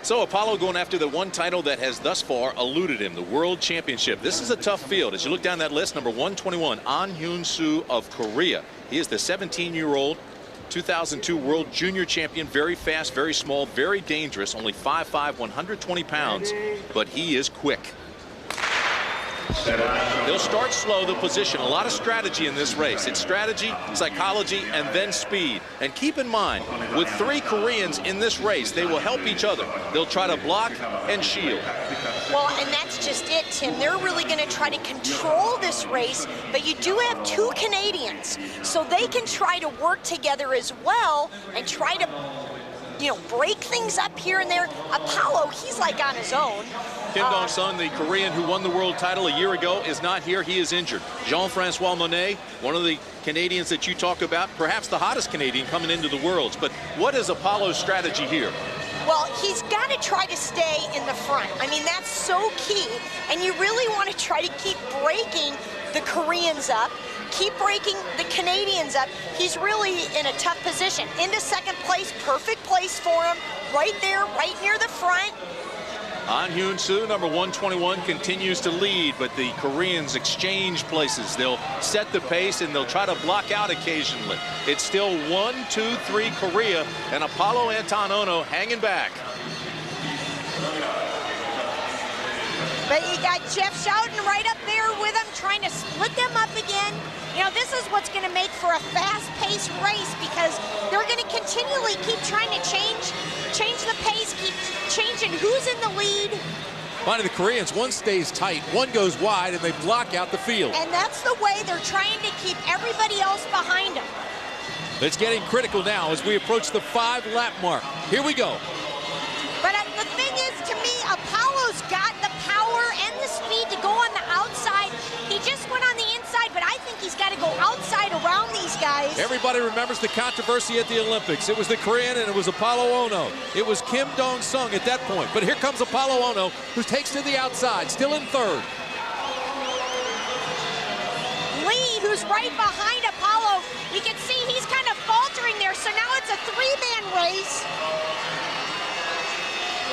So Apollo going after the one title that has thus far eluded him, the World Championship. This is a tough field. As you look down that list, number 121, Hyun-Soo of Korea. He is the 17-year-old 2002 World Junior Champion. Very fast, very small, very dangerous. Only 5'5", 120 pounds, but he is quick. They'll start slow, the position. A lot of strategy in this race. It's strategy, psychology, and then speed. And keep in mind, with 3 Koreans in this race, they will help each other. They'll try to block and shield. Well, and that's just it, Tim. They're really going to try to control this race, but you do have 2 Canadians, so they can try to work together as well and try to, you know, break things up here and there. Apollo, he's like on his own. Kim Dong-sung, the Korean who won the world title a year ago, is not here. He is injured. Jean-Francois Monet, one of the Canadians that you talk about, perhaps the hottest Canadian coming into the Worlds. But what is Apollo's strategy here? Well, he's got to try to stay in the front. I mean, that's so key. And you really want to try to keep breaking the Koreans up, keep breaking the Canadians up. He's really in a tough position. Into second place, perfect place for him. Right there, right near the front. Hyun-Soo, number 121, continues to lead, but the Koreans exchange places. They'll set the pace, and they'll try to block out occasionally. It's still 1, 2, 3 Korea, and Apollo Anton Ono hanging back. But you got Jeff Schouten right up there with him, trying to split them up again. You know, this is what's going to make for a fast-paced race, because they're going to continually keep trying to change the pace, keep changing who's in the lead. Finally, the Koreans, one stays tight, one goes wide, and they block out the field. And that's the way they're trying to keep everybody else behind them. It's getting critical now as we approach the 5-lap mark. Here we go. But the thing is, to me, Apollo's got the power and the speed to go on the outside. He just went on the inside, but I think he's got to go outside around these guys. Everybody remembers the controversy at the Olympics. It was the Korean and it was Apollo Ono. It was Kim Dong-sung at that point. But here comes Apollo Ono, who takes to the outside, still in third. Lee, who's right behind Apollo, you can see he's kind of faltering there, so now it's a 3-man race.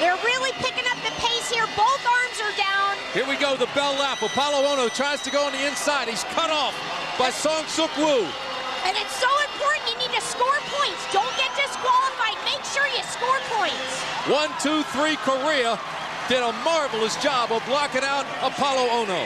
They're really picking up the pace here. Both arms are down. Here we go, the bell lap. Apollo Ono tries to go on the inside. He's cut off by Seung-Jae. And it's so important, you need to score points. Don't get disqualified. Make sure you score points. 1, 2, 3, Korea did a marvelous job of blocking out Apollo Ono.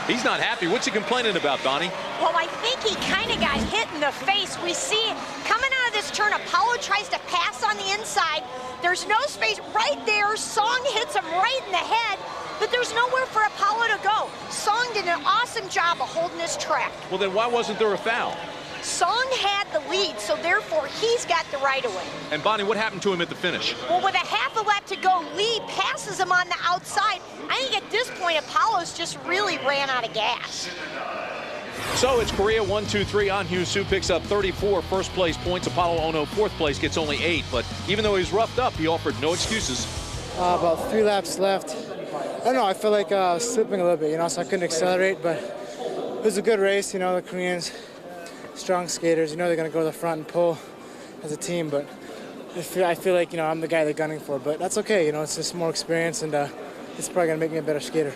He's not happy. What's he complaining about, Donnie? Well, I think he kind of got hit in the face. We see it coming out of this turn. Apollo tries to pass on the inside. There's no space right there. Song hits him right in the head, but there's nowhere for Apollo to go. Song did an awesome job of holding his track. Well, then why wasn't there a foul? Song had the lead, so therefore he's got the right of way. And Bonnie, what happened to him at the finish? Well, with a half a lap to go, Lee passes him on the outside. I think at this point, Apollo's just really ran out of gas. So it's Korea 1, 2, 3. Hyun-Soo picks up 34 first-place points. Apollo Ono, fourth place, gets only 8. But even though he's roughed up, he offered no excuses. About 3 laps left. I don't know, I feel like slipping a little bit, you know, so I couldn't accelerate. But it was a good race, you know, the Koreans, strong skaters, you know they're going to go to the front and pull as a team. But I feel like, you know, I'm the guy they're gunning for. But that's okay, you know, it's just more experience, and it's probably going to make me a better skater.